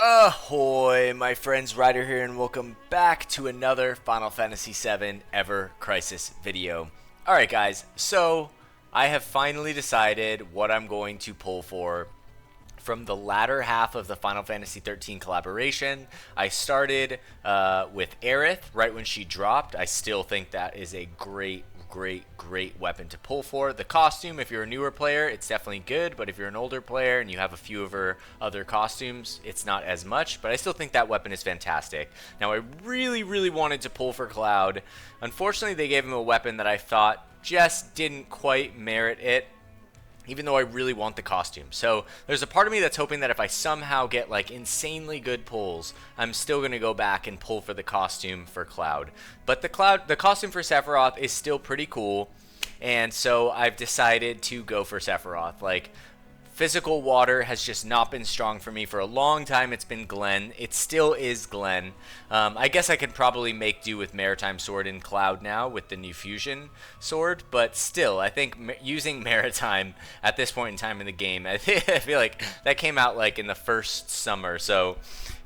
Ahoy, my friends, Ryder here, and welcome back to another Final Fantasy VII Ever Crisis video. Alright guys, so I have finally decided what I'm going to pull for from the latter half of the Final Fantasy XIII collaboration. I started with Aerith right when she dropped. I still think that is a great weapon to pull for. The costume, if you're a newer player, it's definitely good, but if you're an older player and you have a few of her other costumes, it's not as much, but I still think that weapon is fantastic. Now, I really wanted to pull for Cloud. Unfortunately, they gave him a weapon that I thought just didn't quite merit it, even though I really want the costume. So there's a part of me that's hoping that if I somehow get like insanely good pulls, I'm still going to go back and pull for the costume for Cloud. But the costume for Sephiroth is still pretty cool, and so I've decided to go for Sephiroth. Like, physical water has just not been strong for me for a long time. It's been Glenn. It still is Glenn. I guess I could probably make do with Maritime Sword in Cloud now with the new Fusion Sword, but still, I think using Maritime at this point in time in the game, I feel like that came out like in the first summer, so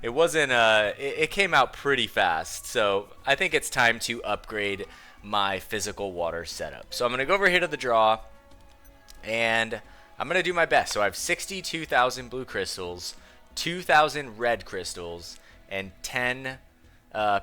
it wasn't. It came out pretty fast, so I think it's time to upgrade my physical water setup. So I'm gonna go over here to the draw, and I'm going to do my best. So I have 62,000 blue crystals, 2,000 red crystals, and 10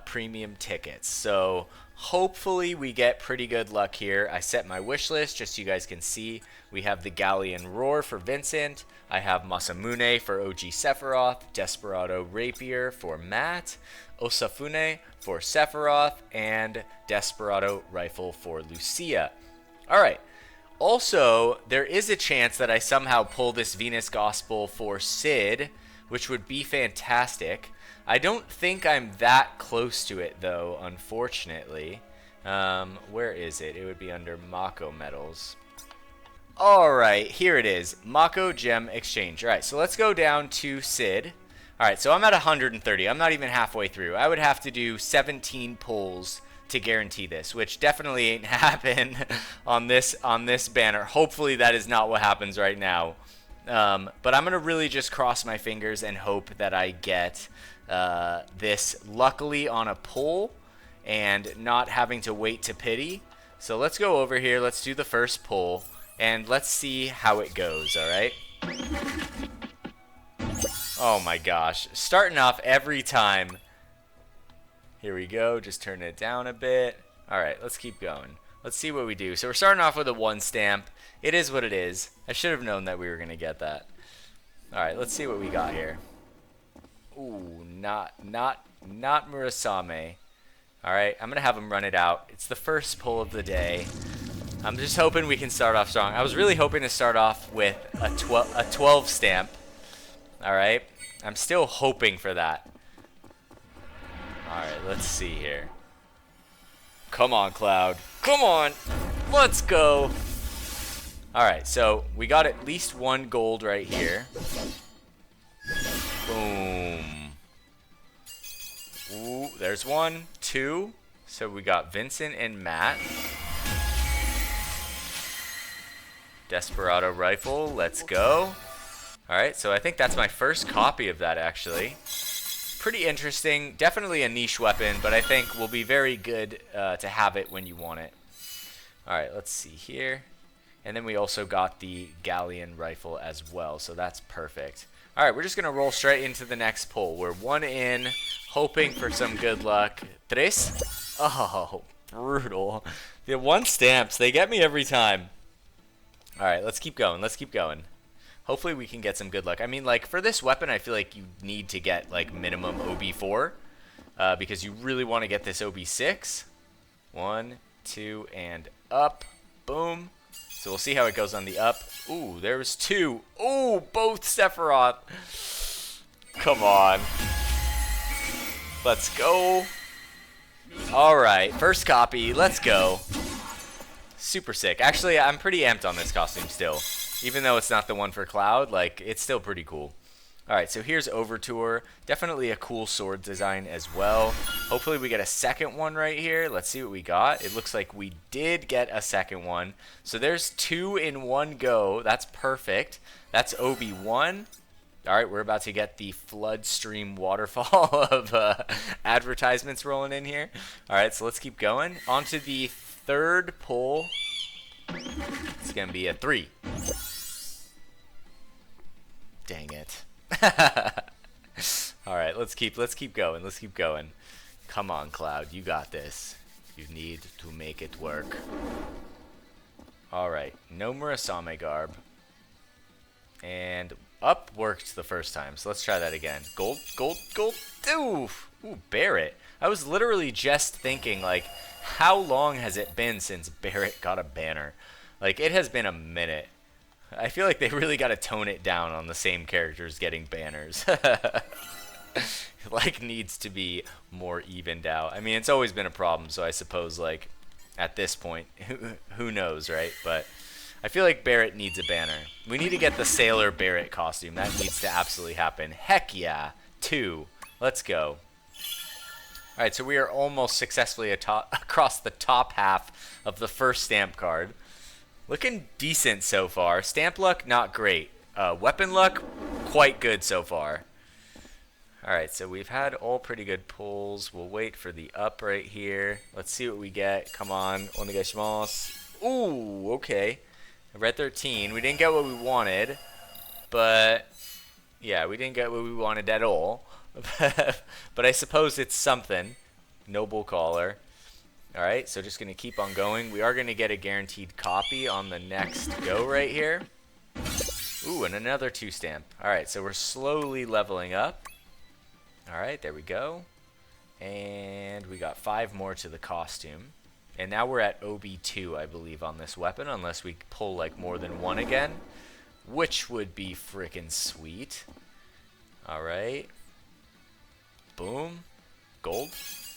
premium tickets. So hopefully we get pretty good luck here. I set my wish list just so you guys can see. We have the Galleon Roar for Vincent. I have Masamune for OG Sephiroth, Desperado Rapier for Matt, Osafune for Sephiroth, and Desperado Rifle for Lucia. Alright. Also, there is a chance that I somehow pull this Venus Gospel for Sid, which would be fantastic. I don't think I'm that close to it, though, unfortunately. Where is it? It would be under Mako Medals. Alright, here it is. Mako Gem Exchange. Alright, so let's go down to Sid. Alright, so I'm at 130. I'm not even halfway through. I would have to do 17 pulls to guarantee this, which definitely ain't happen on this banner. Hopefully that is not what happens right now. But I'm gonna really just cross my fingers and hope that I get this luckily on a pull and not having to wait to pity. So let's go over here, let's do the first pull, and let's see how it goes. Alright, oh my gosh, starting off every time. Here we go, just turn it down a bit. Alright, let's keep going. Let's see what we do. So we're starting off with a 1 stamp. It is what it is. I should have known that we were going to get that. Alright, let's see what we got here. Ooh, not Murasame. Alright, I'm going to have him run it out. It's the first pull of the day. I'm just hoping we can start off strong. I was really hoping to start off with a 12 stamp. Alright, I'm still hoping for that. Alright, let's see here. Come on, Cloud. Come on! Let's go! Alright, so we got at least 1 gold right here. Boom. Ooh, there's 1, 2. So we got Vincent and Matt. Desperado Rifle, let's go. Alright, so I think that's my first copy of that, actually. Pretty interesting, definitely a niche weapon, but I think will be very good to have it when you want it. Alright, let's see here. And then we also got the Galleon Rifle as well, so that's perfect. Alright, we're just going to roll straight into the next pull. We're 1 in, hoping for some good luck. Tres? Oh, brutal. The 1 stamps, they get me every time. Alright, let's keep going, let's keep going. Hopefully we can get some good luck. I mean, like, for this weapon, I feel like you need to get, like, minimum OB4. Because you really want to get this OB6. 1, 2, and up. Boom. So we'll see how it goes on the up. Ooh, there's 2. Ooh, both Sephiroth. Come on. Let's go. Alright, first copy. Let's go. Super sick. Actually, I'm pretty amped on this costume still. Even though it's not the one for Cloud, like, it's still pretty cool. Alright, so here's Overture. Definitely a cool sword design as well. Hopefully we get a second one right here. Let's see what we got. It looks like we did get a second one. So there's 2 in one go. That's perfect. That's OB1. All right, we're about to get the flood stream waterfall of advertisements rolling in here. All right, so let's keep going. On to the third pull. It's going to be a 3. Dang it. All right, let's keep going. Let's keep going. Come on, Cloud, you got this. You need to make it work. All right, no Murasame garb. And up worked the first time, so let's try that again. Gold, gold, gold. Ooh, Barrett. I was literally just thinking, like, how long has it been since Barrett got a banner? Like, it has been a minute. I feel like they really got to tone it down on the same characters getting banners. Like, needs to be more evened out. I mean, it's always been a problem, so I suppose, like, at this point, who knows, right? But I feel like Barrett needs a banner. We need to get the Sailor Barrett costume. That needs to absolutely happen. Heck yeah. 2. Let's go. All right, so we are almost successfully across the top half of the first stamp card. Looking decent so far. Stamp luck, not great. Weapon luck, quite good so far. All right, so we've had all pretty good pulls. We'll wait for the up right here. Let's see what we get. Come on. Onegaishimasu. Ooh, okay. Red 13. We didn't get what we wanted, but yeah, we didn't get what we wanted at all. But I suppose it's something. Noble Caller. All right, so just going to keep on going. We are going to get a guaranteed copy on the next go right here. Ooh, and another 2 stamp. All right, so we're slowly leveling up. All right, there we go. And we got 5 more to the costume. And now we're at OB2, I believe, on this weapon, unless we pull like more than 1 again, which would be freaking sweet. All right. Boom. Gold.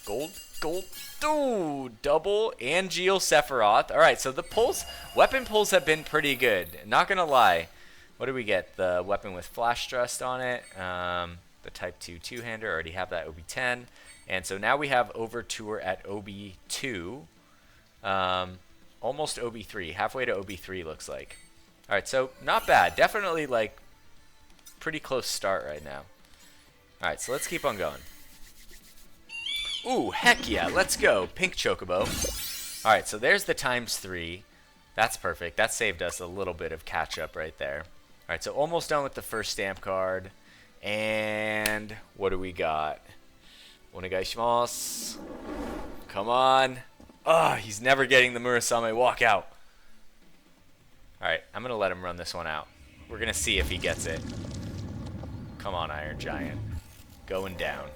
Gold. Gold. Ooh, double Angeal Sephiroth. All right, so the pulls, weapon pulls have been pretty good. Not going to lie. What do we get? The weapon with flash thrust on it. The Type 2 two-hander. Already have that OB10. And so now we have Overture at OB2. Almost OB3. Halfway to OB3 looks like. All right, so not bad. Definitely like pretty close start right now. All right, so let's keep on going. Ooh, heck yeah, let's go. Pink Chocobo. All right, so there's the ×3. That's perfect. That saved us a little bit of catch-up right there. All right, so almost done with the first stamp card. And what do we got? Onegaishimasu. Come on. Oh, he's never getting the Murasame walkout. All right, I'm going to let him run this one out. We're going to see if he gets it. Come on, Iron Giant. Going down.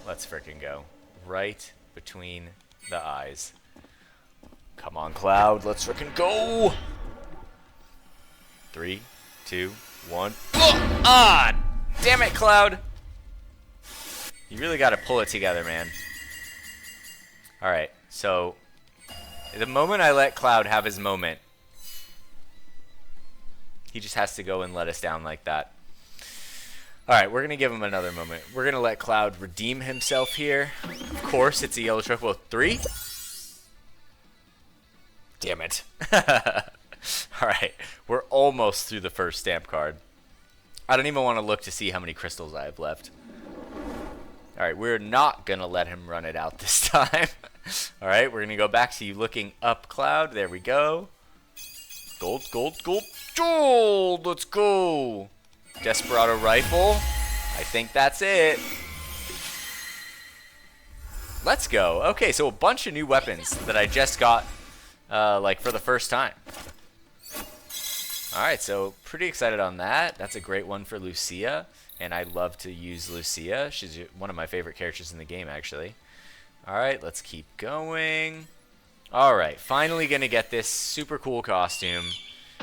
Let's frickin' go. Right between the eyes. Come on, Cloud. Let's frickin' go. 3, 2, 1. Ah! Damn it, Cloud. You really got to pull it together, man. All right, so the moment I let Cloud have his moment, he just has to go and let us down like that. All right, we're going to give him another moment. We're going to let Cloud redeem himself here. Of course, it's a yellow chocobo. 3. Damn it. All right, we're almost through the first stamp card. I don't even want to look to see how many crystals I have left. All right, we're not going to let him run it out this time. All right, we're going to go back to you looking up, Cloud. There we go. Gold, gold, gold, gold. Let's go. Desperado Rifle. I think that's it. Let's go. Okay, so a bunch of new weapons that I just got, like, for the first time. All right, so pretty excited on that. That's a great one for Lucia, and I love to use Lucia. She's one of my favorite characters in the game, actually. All right, let's keep going. All right, finally going to get this super cool costume.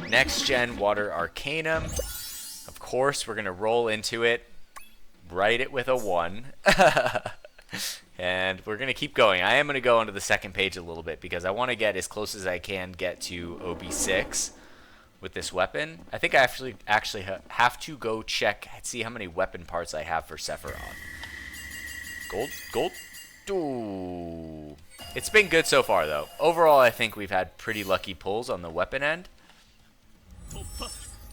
Next Gen Water Arcanum. Of course, we're going to roll into it, write it with a 1. And we're going to keep going. I am going to go onto the second page a little bit because I want to get as close as I can get to OB6 with this weapon. I think I actually have to go check, see how many weapon parts I have for Sephiroth. Gold, gold. Ooh. It's been good so far, though. Overall, I think we've had pretty lucky pulls on the weapon end.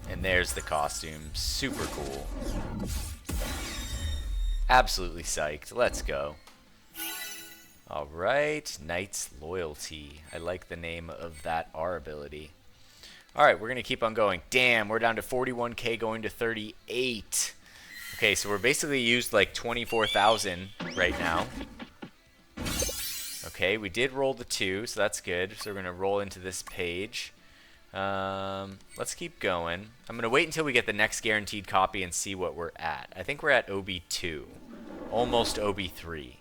And And there's the costume. Super cool. Absolutely psyched. Let's go. Alright, Knight's Loyalty. I like the name of that R ability. Alright, we're going to keep on going. Damn, we're down to 41k going to 38. Okay, so we're basically used like 24,000 right now. Okay, we did roll the 2, so that's good. So we're going to roll into this page. Let's keep going. I'm going to wait until we get the next guaranteed copy and see what we're at. I think we're at OB2. Almost OB3.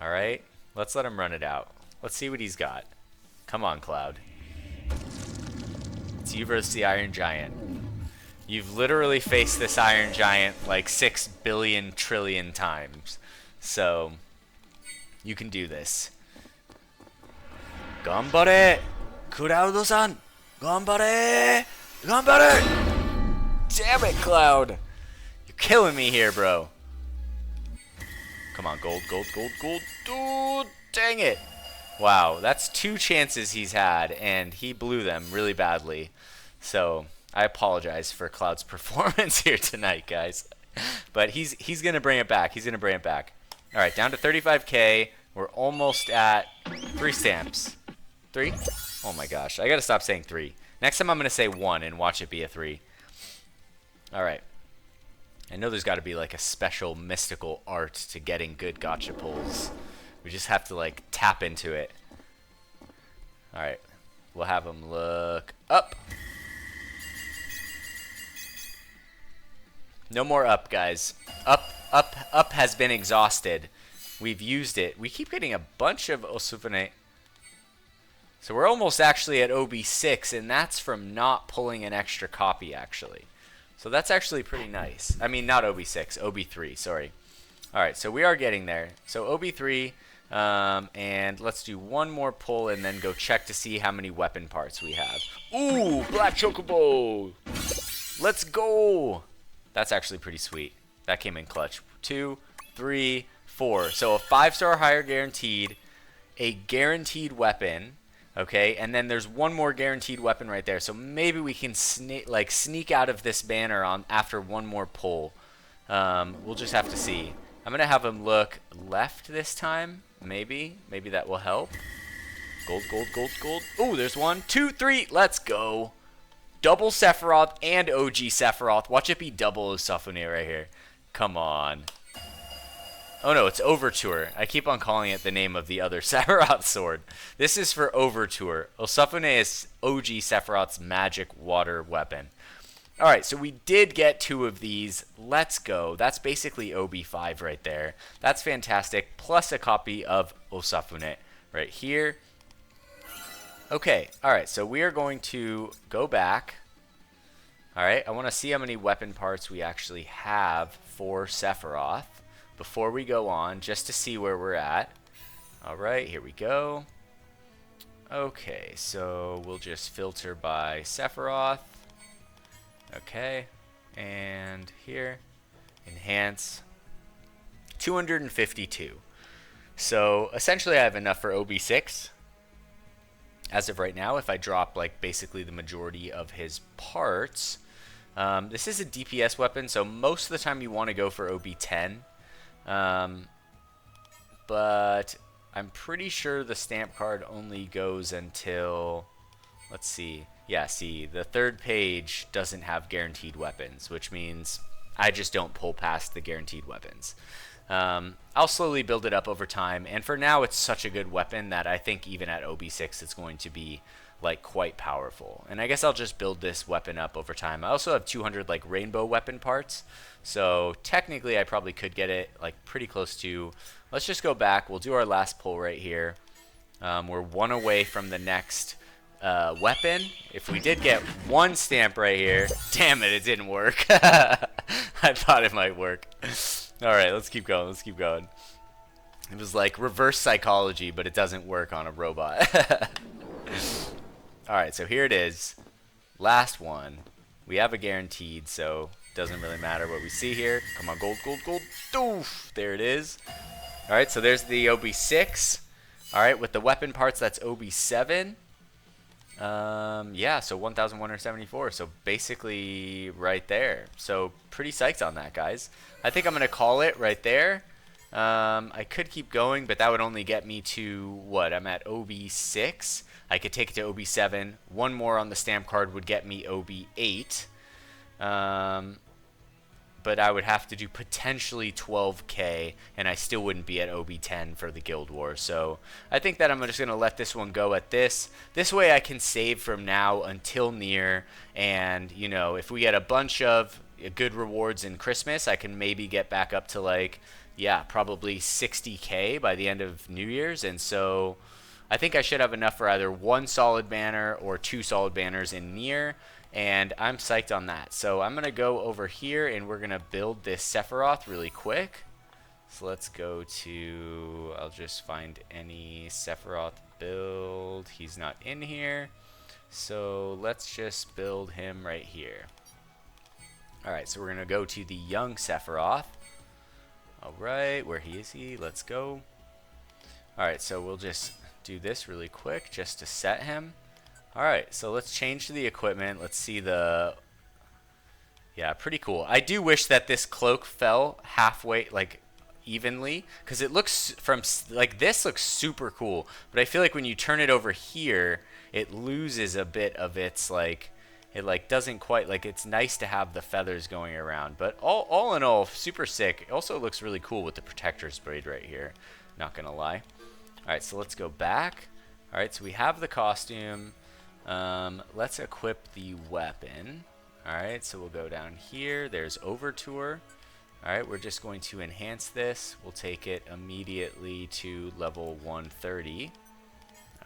Alright, let's let him run it out. Let's see what he's got. Come on, Cloud. It's you versus the Iron Giant. You've literally faced this Iron Giant like 6 billion trillion times. So, you can do this. Ganbare! Cloud-san! Ganbare! Ganbare! Damn it, Cloud! You're killing me here, bro. Come on, gold, gold, gold, gold. Dude, dang it. Wow, that's 2 chances he's had, and he blew them really badly. So, I apologize for Cloud's performance here tonight, guys. But he's going to bring it back. He's going to bring it back. All right, down to 35k. We're almost at 3 stamps. 3? Oh my gosh, I got to stop saying 3. Next time I'm going to say 1 and watch it be a 3. All right. I know there's got to be like a special mystical art to getting good gacha pulls. We just have to like tap into it. Alright. We'll have him look up. No more up, guys. Up has been exhausted. We've used it. We keep getting a bunch of Osufune. So we're almost actually at OB6, and that's from not pulling an extra copy, actually. So that's actually pretty nice. I mean, not OB6, OB3, sorry. Alright, so we are getting there. So OB3, and let's do one more pull and then go check to see how many weapon parts we have. Ooh, Black Chocobo! Let's go! That's actually pretty sweet. That came in clutch. 2, 3, 4. So a 5-star higher guaranteed, a guaranteed weapon. Okay, and then there's one more guaranteed weapon right there. So maybe we can sneak out of this banner on after one more pull. We'll just have to see. I'm gonna have him look left this time. Maybe that will help. Gold, gold, gold, gold. Oh, there's 1, 2, 3. Let's go. Double Sephiroth and OG Sephiroth. Watch it be double Osufune right here. Come on. Oh no, it's Overture. I keep on calling it the name of the other Sephiroth sword. This is for Overture. Osufune is OG Sephiroth's magic water weapon. Alright, so we did get 2 of these. Let's go. That's basically OB5 right there. That's fantastic. Plus a copy of Osufune right here. Okay, alright, so we are going to go back. Alright, I want to see how many weapon parts we actually have for Sephiroth before we go on, just to see where we're at. Alright, here we go. Okay, so we'll just filter by Sephiroth. Okay, and here, enhance, 252. So essentially I have enough for OB6 as of right now if I drop like basically the majority of his parts. This is a DPS weapon, so most of the time you want to go for OB10. But I'm pretty sure the stamp card only goes until, let's see. Yeah, see, the 3rd page doesn't have guaranteed weapons, which means I just don't pull past the guaranteed weapons. I'll slowly build it up over time, and for now it's such a good weapon that I think even at OB6 it's going to be like quite powerful. And I guess I'll just build this weapon up over time. I also have 200 like rainbow weapon parts, so technically I probably could get it like pretty close to. Let's just go back. We'll do our last pull right here. We're 1 away from the next weapon. If we did get 1 stamp right here, damn it, it didn't work. I thought it might work. All right, let's keep going. Let's keep going. It was like reverse psychology, but it doesn't work on a robot. All right, so here it is. Last one. We have a guaranteed, so it doesn't really matter what we see here. Come on, gold, gold, gold. Doof! There it is. All right, so there's the OB6. All right, with the weapon parts, that's OB7. Yeah, so 1,174. So basically right there. So pretty psyched on that, guys. I think I'm going to call it right there. I could keep going, but that would only get me to what? I'm at OB6. I could take it to OB7. One more on the stamp card would get me OB8. But I would have to do potentially 12k, and I still wouldn't be at OB10 for the Guild War. So I think that I'm just going to let this one go at this. This way I can save from now until near, and, you know, if we get a bunch of good rewards in Christmas, I can maybe get back up to, like, yeah, probably 60k by the end of New Year's. And so I think I should have enough for either one solid banner or two solid banners in near, and I'm psyched on that. So I'm going to go over here and we're going to build this Sephiroth really quick. So let's go to, I'll just find any Sephiroth build. He's not in here. So let's just build him right here. Alright, so we're going to go to the young Sephiroth. Alright, where is he? Let's go. Alright, so we'll just do this really quick just to set him. Alright, so let's change to the equipment. Let's see the... Yeah, pretty cool. I do wish that this cloak fell halfway, like, evenly, because it looks from, like, this looks super cool, but I feel like when you turn it over here, it loses a bit of its, like, it, like, doesn't quite, like, it's nice to have the feathers going around, but all in all, super sick. It also looks really cool with the protector's braid right here, not gonna lie. Alright, so let's go back. Alright, so we have the costume. Let's equip the weapon. Alright, so we'll go down here. There's Overtour. Alright, we're just going to enhance this. We'll take it immediately to level 130.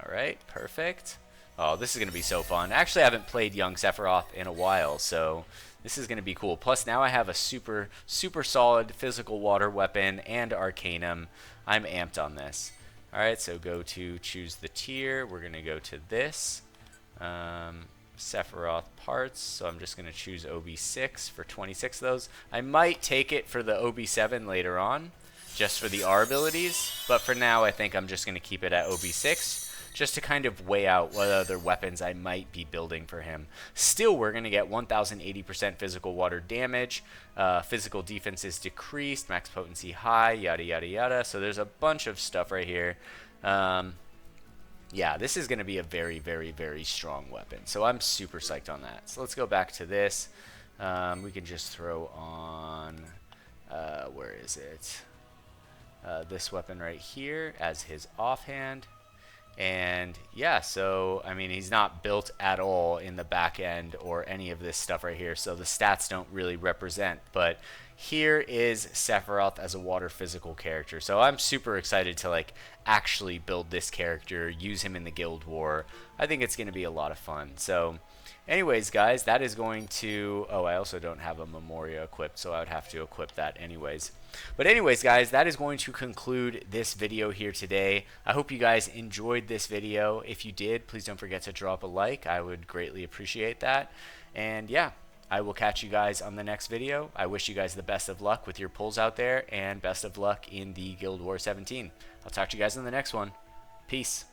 Alright, perfect. Oh, this is going to be so fun. Actually, I haven't played Young Sephiroth in a while, so this is going to be cool. Plus, now I have a super solid physical water weapon and Arcanum. I'm amped on this. Alright, so go to choose the tier. We're going to go to this. Sephiroth parts, so I'm just going to choose OB6 for 26 of those. I might take it for the OB7 later on, just for the R abilities, but for now I think I'm just going to keep it at OB6, just to kind of weigh out what other weapons I might be building for him. Still, we're going to get 1080% physical water damage, physical defense is decreased, max potency high, yada yada yada, so there's a bunch of stuff right here. Yeah, this is going to be a very strong weapon. So I'm super psyched on that. So let's go back to this. We can just throw on, where is it? This weapon right here as his offhand. And yeah, so I mean, he's not built at all in the back end or any of this stuff right here. So the stats don't really represent, but here is Sephiroth as a water physical character. So I'm super excited to like actually build this character, use him in the Guild War. I think it's going to be a lot of fun. So anyways, guys, that is going to... Oh, I also don't have a Memoria equipped, so I would have to equip that anyways. But anyways, guys, that is going to conclude this video here today. I hope you guys enjoyed this video. If you did, please don't forget to drop a like. I would greatly appreciate that. And yeah, I will catch you guys on the next video. I wish you guys the best of luck with your pulls out there, and best of luck in the Guild War 17. I'll talk to you guys in the next one. Peace.